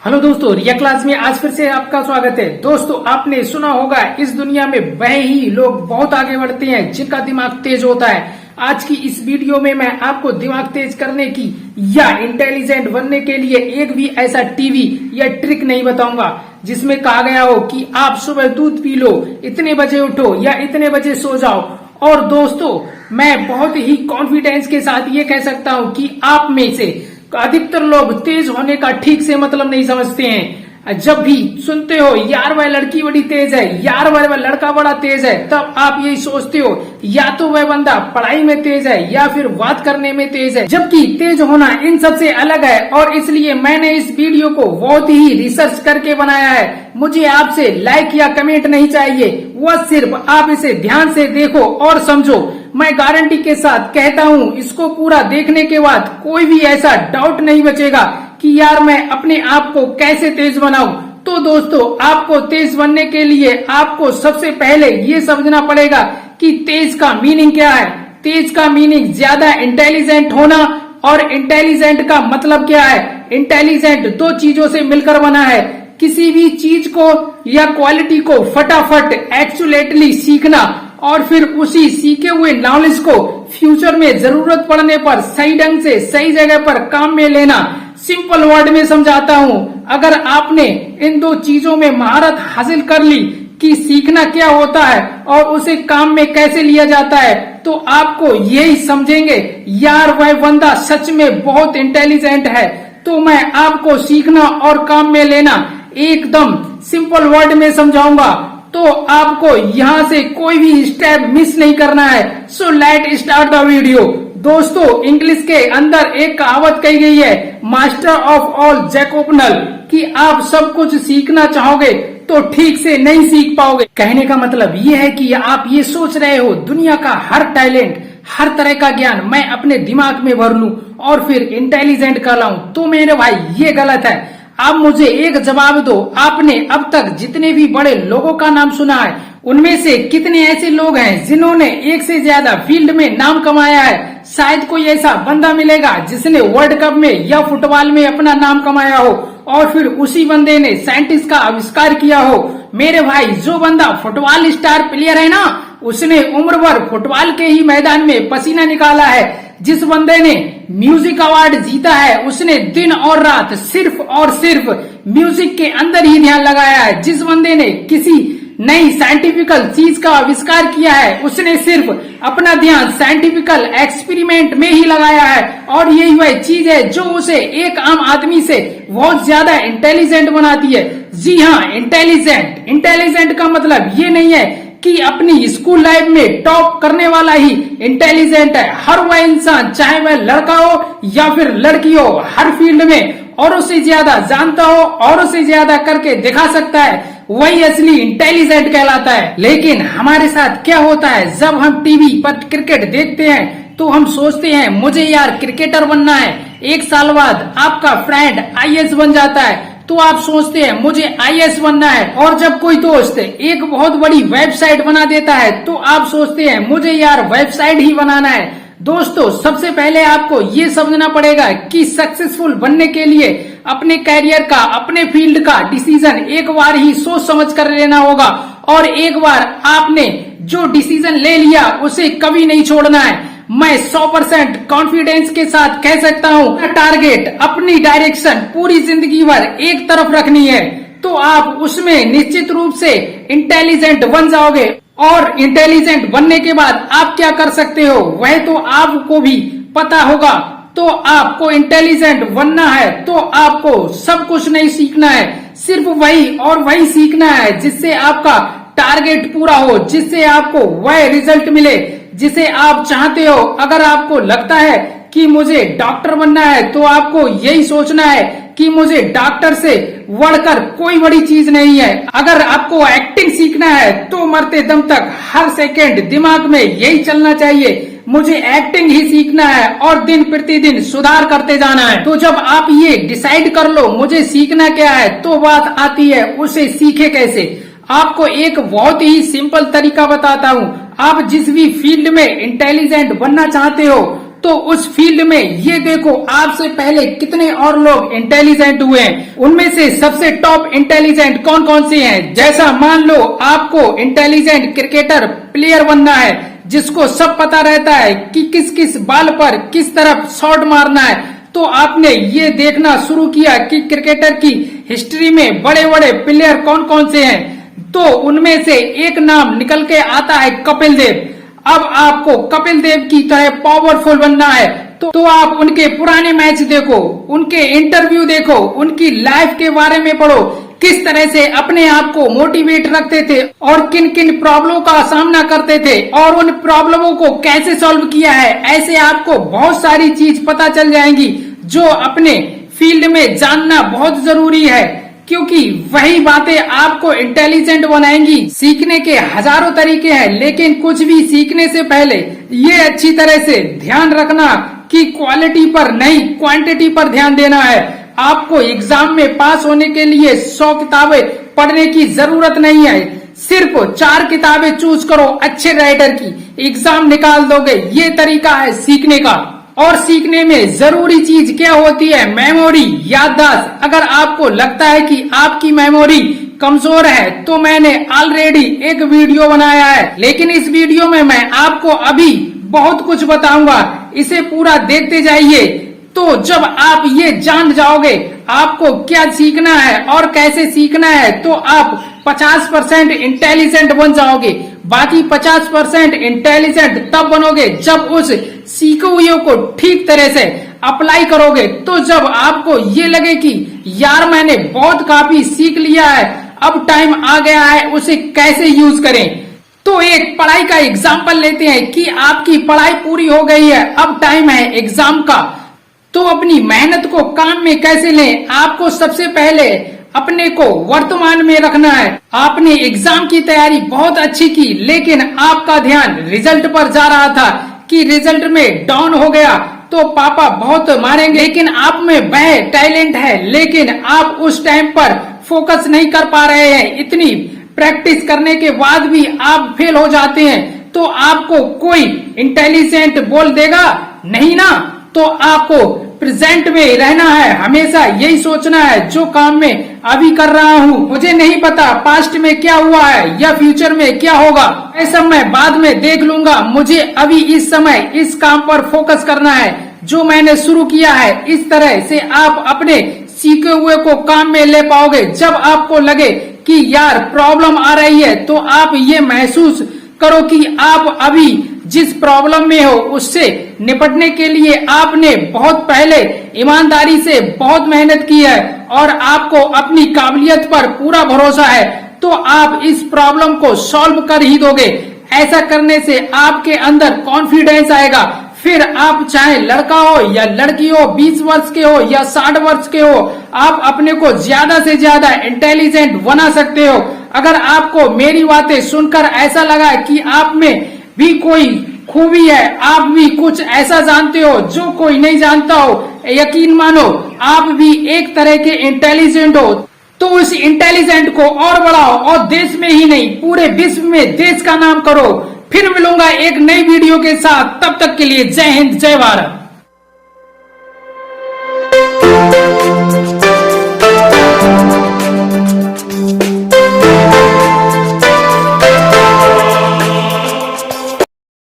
Hello दोस्तों, रिया class में आज फिर से आपका स्वागत है। दोस्तों, आपने सुना होगा इस दुनिया में वह ही लोग बहुत आगे बढ़ते हैं जिनका दिमाग तेज होता है। आज की इस वीडियो में मैं आपको दिमाग तेज करने की या इंटेलिजेंट बनने के लिए एक भी ऐसा टीवी या ट्रिक नहीं बताऊंगा जिसमें कहा गया हो कि आप सुबह दूध पी लो, इतने बजे उठो या इतने बजे सो जाओ। और दोस्तों, मैं बहुत ही कॉन्फिडेंस के साथ ये कह सकता हूँ कि आप में से अधिकतर लोग तेज होने का ठीक से मतलब नहीं समझते हैं। जब भी सुनते हो यार वह लड़की बड़ी तेज है, यार वह लड़का बड़ा तेज है, तब आप यही सोचते हो या तो वह बंदा पढ़ाई में तेज है या फिर बात करने में तेज है, जबकि तेज होना इन सब से अलग है। और इसलिए मैंने इस वीडियो को बहुत ही रिसर्च करके बनाया है। मुझे आपसे लाइक या कमेंट नहीं चाहिए, वह सिर्फ आप इसे ध्यान से देखो और समझो। मैं गारंटी के साथ कहता हूँ, इसको पूरा देखने के बाद कोई भी ऐसा डाउट नहीं बचेगा कि यार मैं अपने आप को कैसे तेज बनाऊं। तो दोस्तों, आपको तेज बनने के लिए आपको सबसे पहले ये समझना पड़ेगा कि तेज का मीनिंग क्या है। तेज का मीनिंग ज्यादा इंटेलिजेंट होना, और इंटेलिजेंट का मतलब क्या है। इंटेलिजेंट दो चीजों से मिलकर बना है, किसी भी चीज को या क्वालिटी को फटाफट एक्चुएटली सीखना और फिर उसी सीखे हुए नॉलेज को फ्यूचर में जरूरत पड़ने पर सही ढंग से सही जगह पर काम में लेना। सिंपल वर्ड में समझाता हूँ, अगर आपने इन दो चीजों में महारत हासिल कर ली कि सीखना क्या होता है और उसे काम में कैसे लिया जाता है, तो आपको यही समझेंगे यार वह बंदा सच में बहुत इंटेलिजेंट है। तो मैं आपको सीखना और काम में लेना एकदम सिंपल वर्ड में समझाऊंगा, तो आपको यहाँ से कोई भी स्टेप मिस नहीं करना है। So let start the video. दोस्तों, इंग्लिश के अंदर एक कहावत कही गई है, मास्टर ऑफ ऑल जैकब नल, कि आप सब कुछ सीखना चाहोगे तो ठीक से नहीं सीख पाओगे। कहने का मतलब ये है कि आप ये सोच रहे हो दुनिया का हर टैलेंट, हर तरह का ज्ञान मैं अपने दिमाग में भर लूं और फिर इंटेलिजेंट कहलाऊं, तो मेरे भाई ये गलत है। आप मुझे एक जवाब दो, आपने अब तक जितने भी बड़े लोगों का नाम सुना है उनमें से कितने ऐसे लोग हैं जिन्होंने एक से ज्यादा फील्ड में नाम कमाया है। शायद कोई ऐसा बंदा मिलेगा जिसने वर्ल्ड कप में या फुटबॉल में अपना नाम कमाया हो और फिर उसी बंदे ने साइंटिस्ट का आविष्कार किया हो। मेरे भाई, जो बंदा फुटबॉल स्टार प्लेयर है ना, उसने उम्र भर फुटबॉल के ही मैदान में पसीना निकाला है। जिस बंदे ने म्यूजिक अवार्ड जीता है उसने दिन और रात सिर्फ और सिर्फ म्यूजिक के अंदर ही ध्यान लगाया है। जिस बंदे ने किसी नई साइंटिफिकल चीज का आविष्कार किया है उसने सिर्फ अपना ध्यान साइंटिफिकल एक्सपेरिमेंट में ही लगाया है, और यही वह चीज है जो उसे एक आम आदमी से बहुत ज्यादा इंटेलिजेंट बनाती है। जी हाँ, इंटेलिजेंट। इंटेलिजेंट का मतलब ये नहीं है कि अपनी स्कूल लाइफ में टॉप करने वाला ही इंटेलिजेंट है। हर वह इंसान, चाहे वह लड़का हो या फिर लड़की हो, हर फील्ड में औरों से ज्यादा जानता हो, औरों से ज्यादा करके दिखा सकता है, वही असली इंटेलिजेंट कहलाता है। लेकिन हमारे साथ क्या होता है, जब हम टीवी पर क्रिकेट देखते हैं तो हम सोचते हैं मुझे यार क्रिकेटर बनना है। एक साल बाद आपका फ्रेंड आईएएस बन जाता है तो आप सोचते हैं मुझे आईएएस बनना है। और जब कोई दोस्त एक बहुत बड़ी वेबसाइट बना देता है तो आप सोचते हैं मुझे यार वेबसाइट ही बनाना है। दोस्तों, सबसे पहले आपको ये समझना पड़ेगा कि सक्सेसफुल बनने के लिए अपने कैरियर का, अपने फील्ड का डिसीजन एक बार ही सोच समझ कर लेना होगा, और एक बार आपने जो डिसीजन ले लिया उसे कभी नहीं छोड़ना है। मैं 100% कॉन्फिडेंस के साथ कह सकता हूँ, टारगेट, अपनी डायरेक्शन पूरी जिंदगी भर एक तरफ रखनी है तो आप उसमें निश्चित रूप से इंटेलिजेंट बन जाओगे। और इंटेलिजेंट बनने के बाद आप क्या कर सकते हो वह तो आपको भी पता होगा। तो आपको इंटेलिजेंट बनना है तो आपको सब कुछ नहीं सीखना है, सिर्फ वही और वही सीखना है जिससे आपका टारगेट पूरा हो, जिससे आपको वह रिजल्ट मिले जिसे आप चाहते हो। अगर आपको लगता है कि मुझे डॉक्टर बनना है तो आपको यही सोचना है कि मुझे डॉक्टर से बढ़कर कोई बड़ी चीज नहीं है। अगर आपको एक्टिंग सीखना है तो मरते दम तक हर सेकंड दिमाग में यही चलना चाहिए, मुझे एक्टिंग ही सीखना है और दिन प्रतिदिन सुधार करते जाना है। तो जब आप ये डिसाइड कर लो मुझे सीखना क्या है, तो बात आती है उसे सीखे कैसे। आपको एक बहुत ही सिंपल तरीका बताता हूँ। आप जिस भी फील्ड में इंटेलिजेंट बनना चाहते हो तो उस फील्ड में ये देखो आपसे पहले कितने और लोग इंटेलिजेंट हुए हैं, उनमें से सबसे टॉप इंटेलिजेंट कौन कौन से हैं। जैसा मान लो आपको इंटेलिजेंट क्रिकेटर प्लेयर बनना है, जिसको सब पता रहता है कि किस किस बॉल पर किस तरफ शॉट मारना है, तो आपने ये देखना शुरू किया कि क्रिकेटर की हिस्ट्री में बड़े बड़े प्लेयर कौन कौन से हैं, तो उनमें से एक नाम निकल के आता है कपिल देव। अब आपको कपिल देव की तरह पावरफुल बनना है तो आप उनके पुराने मैच देखो, उनके इंटरव्यू देखो, उनकी लाइफ के बारे में पढ़ो, किस तरह से अपने आप को मोटिवेट रखते थे और किन किन प्रॉब्लमों का सामना करते थे और उन प्रॉब्लमों को कैसे सॉल्व किया है। ऐसे आपको बहुत सारी चीज पता चल जाएंगी जो अपने फील्ड में जानना बहुत जरूरी है, क्योंकि वही बातें आपको इंटेलिजेंट बनाएंगी। सीखने के हजारों तरीके हैं, लेकिन कुछ भी सीखने से पहले ये अच्छी तरह से ध्यान रखना कि क्वालिटी पर नहीं क्वांटिटी पर ध्यान देना है। आपको एग्जाम में पास होने के लिए 100 किताबें पढ़ने की जरूरत नहीं है, सिर्फ 4 किताबें चूज करो अच्छे राइटर की, एग्जाम निकाल दोगे। ये तरीका है सीखने का। और सीखने में जरूरी चीज क्या होती है? मेमोरी, याददाश्त। अगर आपको लगता है कि आपकी मेमोरी कमजोर है तो मैंने ऑलरेडी एक वीडियो बनाया है, लेकिन इस वीडियो में मैं आपको अभी बहुत कुछ बताऊंगा, इसे पूरा देखते जाइए। तो जब आप ये जान जाओगे आपको क्या सीखना है और कैसे सीखना है, तो आप 50% इंटेलिजेंट बन जाओगे। बाकी 50% इंटेलिजेंट तब बनोगे जब उस सीखे हुए को ठीक तरह से अप्लाई करोगे। तो जब आपको ये लगे कि यार मैंने बहुत काफी सीख लिया है, अब टाइम आ गया है उसे कैसे यूज करें, तो एक पढ़ाई का एग्जाम्पल लेते हैं कि आपकी पढ़ाई पूरी हो गई है, अब टाइम है एग्जाम का। तो अपनी मेहनत को काम में कैसे लें? आपको सबसे पहले अपने को वर्तमान में रखना है। आपने एग्जाम की तैयारी बहुत अच्छी की, लेकिन आपका ध्यान रिजल्ट पर जा रहा था कि रिजल्ट में डाउन हो गया तो पापा बहुत मारेंगे। लेकिन आप में वह टैलेंट है, लेकिन आप उस टाइम पर फोकस नहीं कर पा रहे हैं। इतनी प्रैक्टिस करने के बाद भी आप फेल हो जाते हैं, तो आपको कोई इंटेलिजेंट बोल देगा नहीं ना। तो आपको प्रेजेंट में रहना है, हमेशा यही सोचना है जो काम में अभी कर रहा हूँ मुझे नहीं पता पास्ट में क्या हुआ है या फ्यूचर में क्या होगा, ऐसा मैं बाद में देख लूंगा। मुझे अभी इस समय इस काम पर फोकस करना है जो मैंने शुरू किया है। इस तरह से आप अपने सीखे हुए को काम में ले पाओगे। जब आपको लगे कि यार प्रॉब्लम आ रही है, तो आप ये महसूस करो कि आप अभी जिस प्रॉब्लम में हो उससे निपटने के लिए आपने बहुत पहले ईमानदारी से बहुत मेहनत की है और आपको अपनी काबिलियत पर पूरा भरोसा है, तो आप इस प्रॉब्लम को सॉल्व कर ही दोगे। ऐसा करने से आपके अंदर कॉन्फिडेंस आएगा। फिर आप चाहे लड़का हो या लड़की हो, 20 वर्ष के हो या 60 वर्ष के हो, आप अपने को ज्यादा से ज्यादा इंटेलिजेंट बना सकते हो। अगर आपको मेरी बातें सुनकर ऐसा लगा कि आप में भी कोई खूबी है, आप भी कुछ ऐसा जानते हो जो कोई नहीं जानता हो, यकीन मानो आप भी एक तरह के इंटेलिजेंट हो, तो उस इंटेलिजेंट को और बढ़ाओ और देश में ही नहीं पूरे विश्व में देश का नाम करो। फिर मिलूंगा एक नई वीडियो के साथ, तब तक के लिए जय हिंद जय भारत।